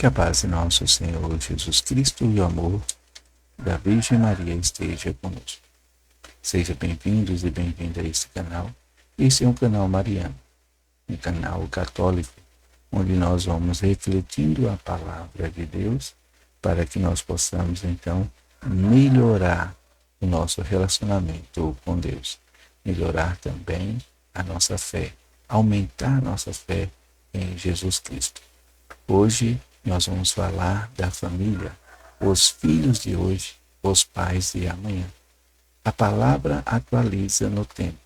Que a paz de nosso Senhor Jesus Cristo e o amor da Virgem Maria esteja conosco. Sejam bem-vindos e bem-vindas a este canal. Este é um canal mariano, um canal católico, onde nós vamos refletindo a palavra de Deus para que nós possamos, então, melhorar o nosso relacionamento com Deus. Melhorar também a nossa fé, aumentar a nossa fé em Jesus Cristo. Hoje nós vamos falar da família, os filhos de hoje, os pais de amanhã. A palavra atualiza no tempo.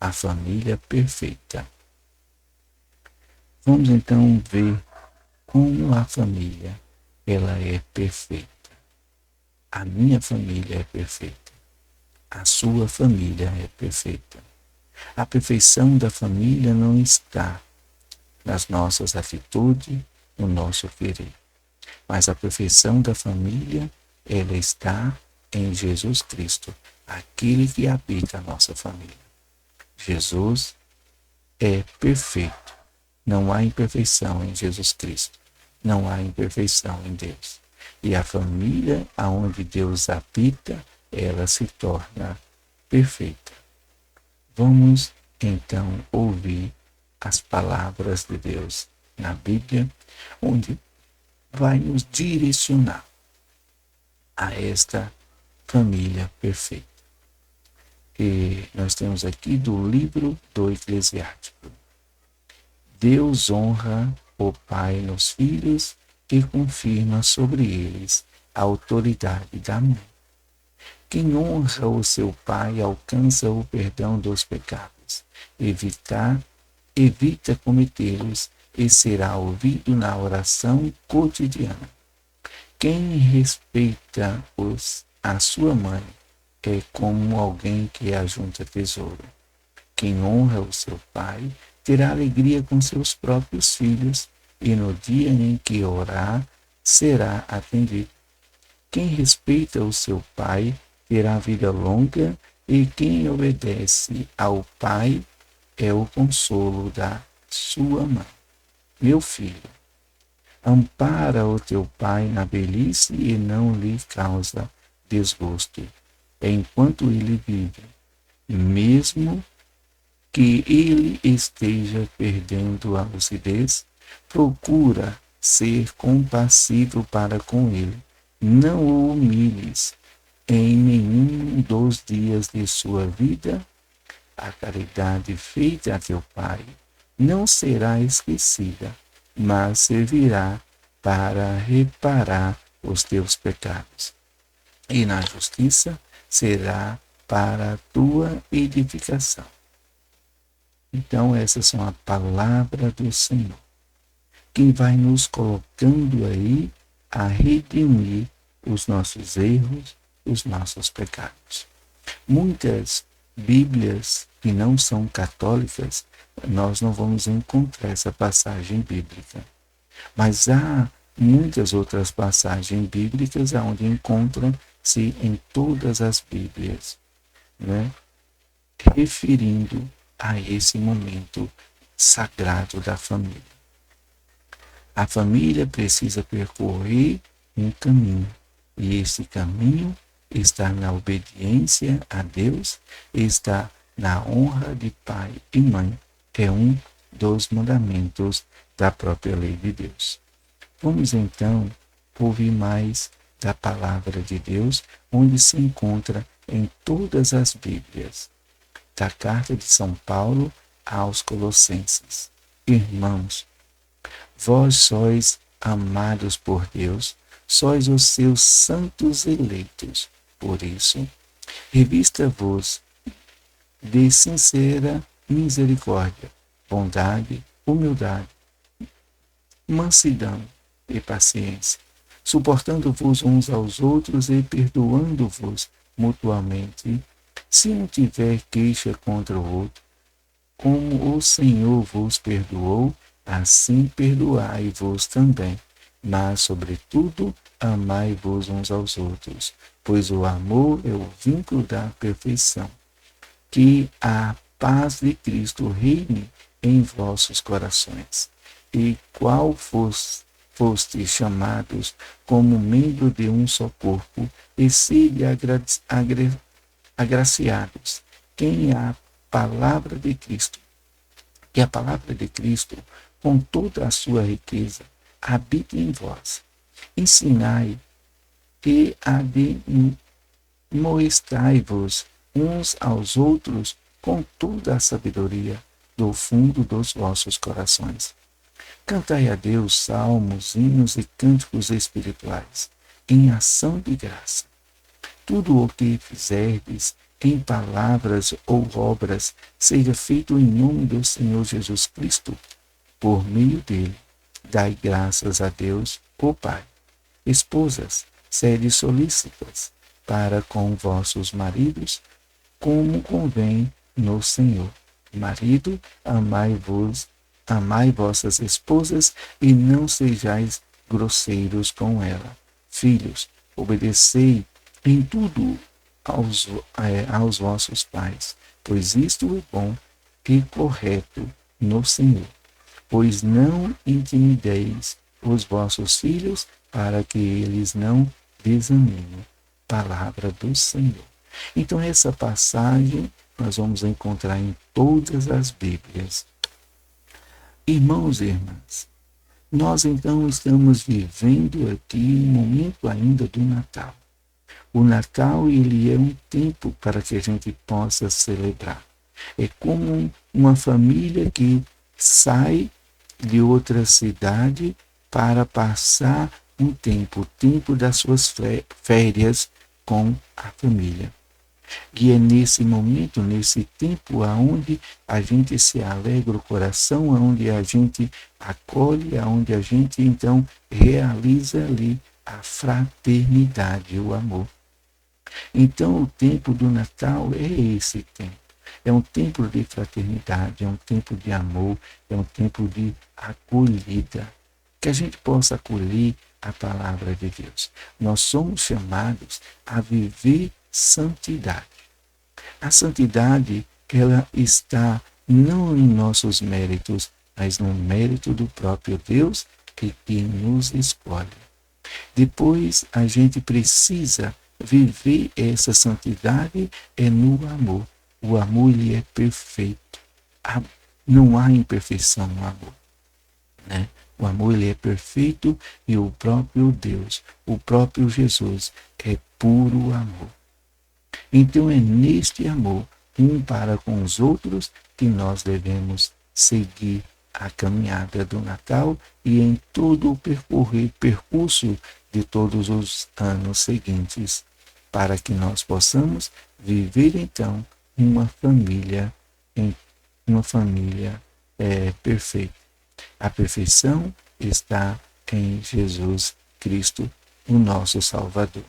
A família perfeita. Vamos então ver como a família ela é perfeita. A minha família é perfeita. A sua família é perfeita. A perfeição da família não está nas nossas atitudes, no nosso querer. Mas a perfeição da família, ela está em Jesus Cristo, aquele que habita a nossa família. Jesus é perfeito. Não há imperfeição em Jesus Cristo. Não há imperfeição em Deus. E a família aonde Deus habita, ela se torna perfeita. Vamos então ouvir as palavras de Deus na Bíblia, onde vai nos direcionar a esta família perfeita. E nós temos aqui do livro do Eclesiástico. Deus honra o pai nos filhos e confirma sobre eles a autoridade da mãe. Quem honra o seu pai alcança o perdão dos pecados, evita cometê-los e será ouvido na oração cotidiana. Quem respeita a sua mãe é como alguém que ajunta tesouro. Quem honra o seu pai terá alegria com seus próprios filhos e no dia em que orar será atendido. Quem respeita o seu pai terá vida longa e quem obedece ao pai é o consolo da sua mãe. Meu filho, ampara o teu pai na velhice e não lhe causa desgosto, enquanto ele vive, mesmo que ele esteja perdendo a lucidez, procura ser compassivo para com ele. Não o humilhes em nenhum dos dias de sua vida. A caridade feita a teu pai não será esquecida, mas servirá para reparar os teus pecados. E na justiça será para a tua edificação. Então essas são a palavra do Senhor, que vai nos colocando aí a redimir os nossos erros, os nossos pecados. Muitas Bíblias que não são católicas, nós não vamos encontrar essa passagem bíblica. Mas há muitas outras passagens bíblicas onde encontram-se em todas as Bíblias, né? Referindo a esse momento sagrado da família. A família precisa percorrer um caminho, e esse caminho está na obediência a Deus, está na honra de pai e mãe. É um dos mandamentos da própria lei de Deus. Vamos então ouvir mais da palavra de Deus, onde se encontra em todas as Bíblias. Da carta de São Paulo aos Colossenses. Irmãos, vós sois amados por Deus, sois os seus santos eleitos. Por isso, revista-vos de sincera misericórdia, bondade, humildade, mansidão e paciência, suportando-vos uns aos outros e perdoando-vos mutuamente, se um tiver queixa contra o outro. Como o Senhor vos perdoou, assim perdoai-vos também. Mas, sobretudo, amai-vos uns aos outros, pois o amor é o vínculo da perfeição. Que a paz de Cristo reine em vossos corações. E qual fostes chamados como membro de um só corpo, e sede agraciados, quem a palavra de Cristo, que a palavra de Cristo, com toda a sua riqueza, habite em vós. Ensinai e admoestai-vos uns aos outros com toda a sabedoria do fundo dos vossos corações. Cantai a Deus salmos, hinos e cânticos espirituais, em ação de graça. Tudo o que fizerdes, em palavras ou obras, seja feito em nome do Senhor Jesus Cristo, por meio dele. Dai graças a Deus, o Pai. Esposas, sede solícitas para com vossos maridos, como convém no Senhor. Marido, amai vossas esposas e não sejais grosseiros com ela. Filhos, obedecei em tudo aos vossos pais, pois isto é bom e correto no Senhor. Pois não intimideis os vossos filhos, para que eles não desanimem. Palavra do Senhor. Então, essa passagem nós vamos encontrar em todas as Bíblias. Irmãos e irmãs, nós então estamos vivendo aqui um momento ainda do Natal. O Natal, ele é um tempo para que a gente possa celebrar. É como uma família que sai de outra cidade para passar um tempo, o tempo das suas férias com a família. E é nesse momento, nesse tempo, aonde a gente se alegra o coração, aonde a gente acolhe, aonde a gente então realiza ali a fraternidade, o amor. Então, o tempo do Natal é esse tempo. É um tempo de fraternidade, é um tempo de amor, é um tempo de acolhida. Que a gente possa acolher a palavra de Deus. Nós somos chamados a viver santidade. A santidade, ela está não em nossos méritos, mas no mérito do próprio Deus que nos escolhe. Depois, a gente precisa viver essa santidade no amor. O amor, ele é perfeito. Não há imperfeição no amor, né? O amor, ele é perfeito, e o próprio Deus, o próprio Jesus, é puro amor. Então é neste amor, um para com os outros, que nós devemos seguir a caminhada do Natal e em todo o percurso de todos os anos seguintes, para que nós possamos viver então uma família perfeita. A perfeição está em Jesus Cristo, o nosso Salvador.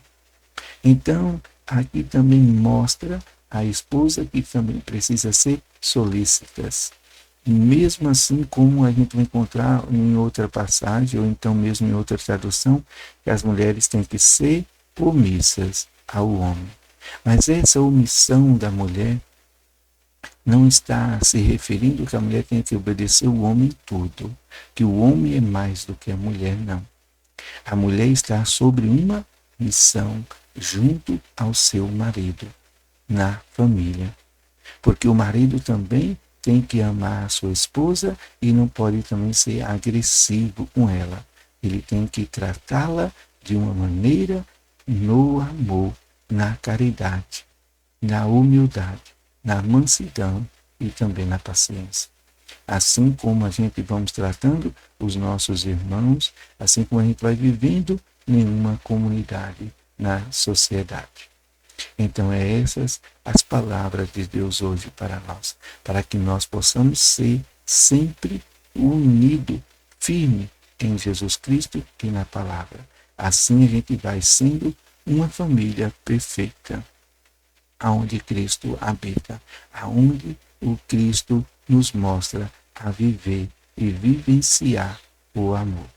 Então, aqui também mostra a esposa que também precisa ser solícitas. Mesmo assim, como a gente vai encontrar em outra passagem, ou então mesmo em outra tradução, que as mulheres têm que ser omissas ao homem. Mas essa omissão da mulher não está se referindo que a mulher tem que obedecer o homem em tudo, que o homem é mais do que a mulher, não. A mulher está sobre uma missão junto ao seu marido, na família. Porque o marido também tem que amar a sua esposa e não pode também ser agressivo com ela. Ele tem que tratá-la de uma maneira no amor, na caridade, na humildade, na mansidão e também na paciência. Assim como a gente vamos tratando os nossos irmãos, assim como a gente vai vivendo em uma comunidade, na sociedade. Então, essas as palavras de Deus hoje para nós, para que nós possamos ser sempre unidos, firme em Jesus Cristo e na palavra. Assim a gente vai sendo uma família perfeita, aonde Cristo habita, aonde o Cristo nos mostra a viver e vivenciar o amor.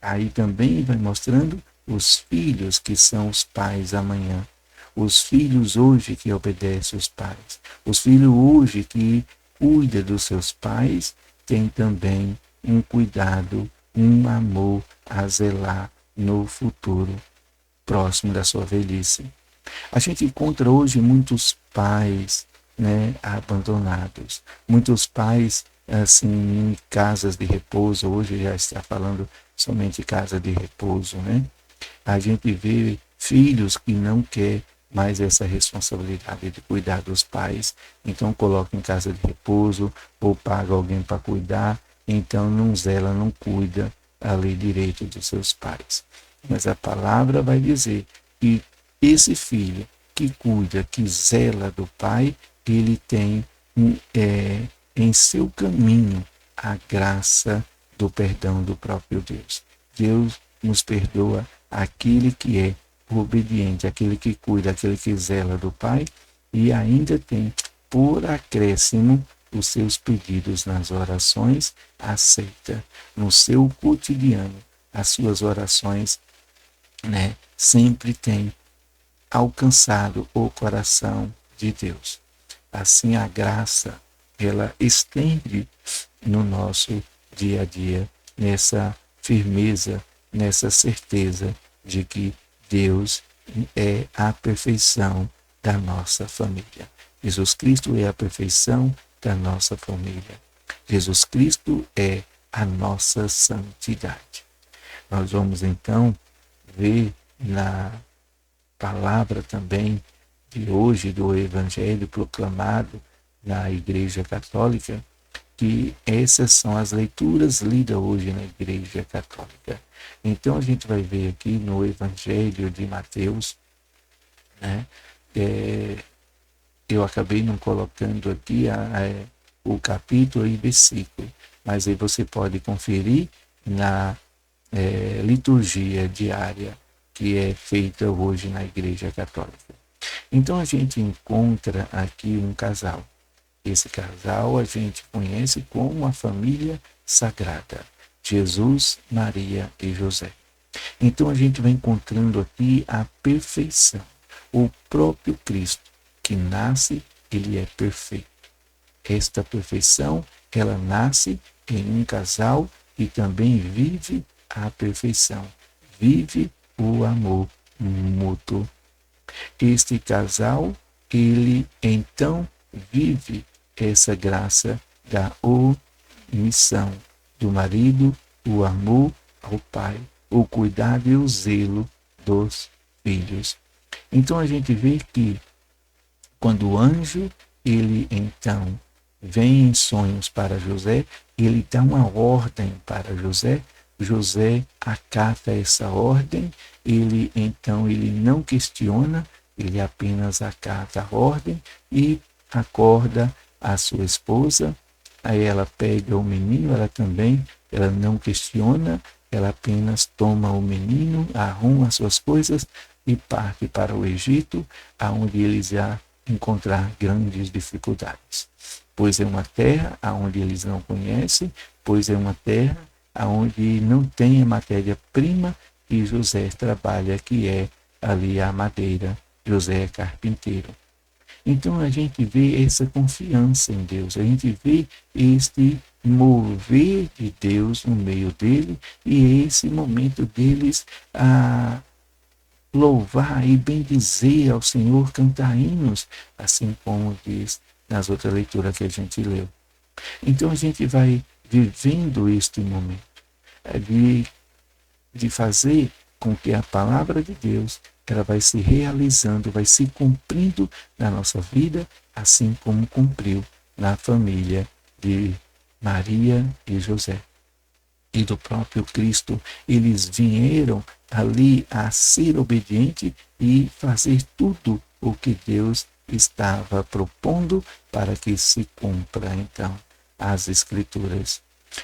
Aí também vai mostrando os filhos que são os pais amanhã. Os filhos hoje que obedecem os pais. Os filhos hoje que cuidam dos seus pais têm também um cuidado, um amor a zelar no futuro próximo da sua velhice. A gente encontra hoje muitos pais, né, abandonados, muitos pais assim em casas de repouso. Hoje já está falando somente casa de repouso, né? A gente vê filhos que não quer mais essa responsabilidade de cuidar dos pais, então coloca em casa de repouso ou paga alguém para cuidar, então não zela, não cuida ali direito dos seus pais. Mas a palavra vai dizer que esse filho que cuida, que zela do pai, ele tem em seu caminho a graça do perdão do próprio Deus. Deus nos perdoa aquele que é obediente, aquele que cuida, aquele que zela do pai, e ainda tem, por acréscimo, os seus pedidos nas orações, aceita no seu cotidiano. As suas orações, né, sempre tem alcançado o coração de Deus. Assim a graça, ela estende no nosso dia a dia, nessa firmeza, nessa certeza de que Deus é a perfeição da nossa família. Jesus Cristo é a perfeição da nossa família. Jesus Cristo é a nossa santidade. Nós vamos então ver na palavra também de hoje do Evangelho proclamado na Igreja Católica, que essas são as leituras lidas hoje na Igreja Católica. Então a gente vai ver aqui no Evangelho de Mateus, né? Eu acabei não colocando aqui o capítulo e versículo, mas aí você pode conferir na liturgia diária que é feita hoje na Igreja Católica. Então a gente encontra aqui um casal. Esse casal a gente conhece como a família sagrada, Jesus, Maria e José. Então a gente vai encontrando aqui a perfeição. O próprio Cristo que nasce, ele é perfeito. Esta perfeição, ela nasce em um casal e também vive a perfeição, vive o amor mútuo. Este casal, ele então vive essa graça da omissão do marido, o amor ao pai, o cuidado e o zelo dos filhos. Então a gente vê que quando o anjo, ele então vem em sonhos para José, ele dá uma ordem para José, José acata essa ordem, ele não questiona, ele apenas acata a ordem e acorda a sua esposa. Aí ela pega o menino, ela não questiona, ela apenas toma o menino, arruma as suas coisas e parte para o Egito, aonde eles já encontrar grandes dificuldades. Pois é uma terra aonde eles não conhecem, pois é uma terra aonde não tem a matéria-prima e José trabalha, que é ali a madeira. José é carpinteiro. Então a gente vê essa confiança em Deus, a gente vê este mover de Deus no meio dele e esse momento deles louvar e bendizer ao Senhor, cantar hinos, assim como diz nas outras leituras que a gente leu. Então a gente vai vivendo este momento de fazer com que a palavra de Deus ela vai se realizando, vai se cumprindo na nossa vida, assim como cumpriu na família de Maria e José. E do próprio Cristo, eles vieram ali a ser obediente e fazer tudo o que Deus estava propondo para que se cumpra, então, as Escrituras.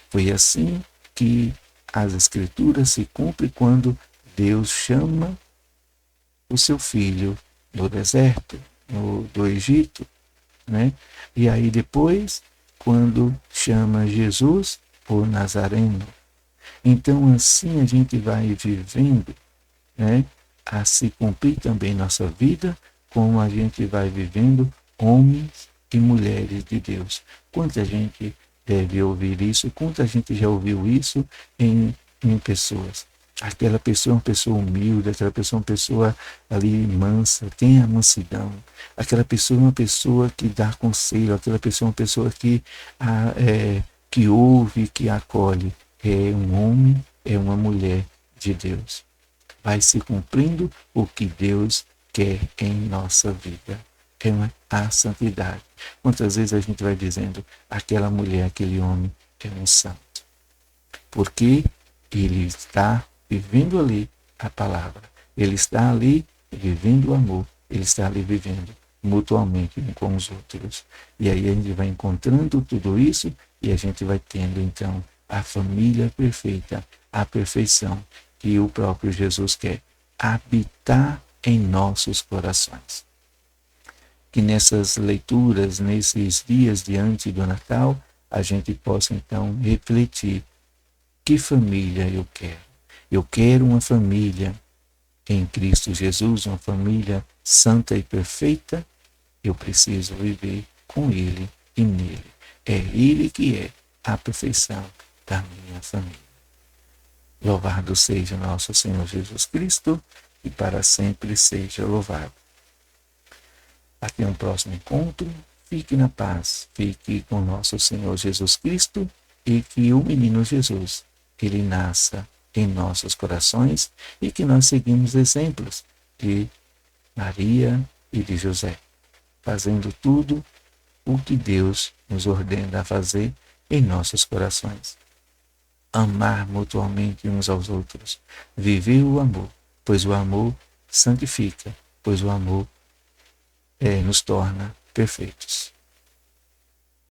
Foi assim que as Escrituras se cumprem quando Deus chama o seu filho no deserto, do Egito, né? E aí depois, quando chama Jesus, o Nazareno. Então assim a gente vai vivendo, né? A se cumprir também nossa vida, como a gente vai vivendo homens e mulheres de Deus. Quanta gente deve ouvir isso, quanta gente já ouviu isso em pessoas. Aquela pessoa é uma pessoa humilde, aquela pessoa é uma pessoa ali mansa, tem a mansidão. Aquela pessoa é uma pessoa que dá conselho, aquela pessoa é uma pessoa que ouve, que acolhe. É um homem, é uma mulher de Deus. Vai se cumprindo o que Deus quer em nossa vida. É a santidade. Quantas vezes a gente vai dizendo, aquela mulher, aquele homem é um santo. Porque ele está vivendo ali a palavra. Ele está ali vivendo o amor. Ele está ali vivendo mutuamente um com os outros. E aí a gente vai encontrando tudo isso e a gente vai tendo então a família perfeita, a perfeição que o próprio Jesus quer habitar em nossos corações. Que nessas leituras, nesses dias diante do Natal, a gente possa então refletir: que família eu quero? Eu quero uma família em Cristo Jesus, uma família santa e perfeita. Eu preciso viver com Ele e nele. É Ele que é a perfeição da minha família. Louvado seja nosso Senhor Jesus Cristo e para sempre seja louvado. Até um próximo encontro. Fique na paz, fique com nosso Senhor Jesus Cristo e que o menino Jesus, ele nasça em nossos corações e que nós seguimos exemplos de Maria e de José, fazendo tudo o que Deus nos ordena a fazer em nossos corações. Amar mutuamente uns aos outros, viver o amor, pois o amor santifica, pois o amor nos torna perfeitos.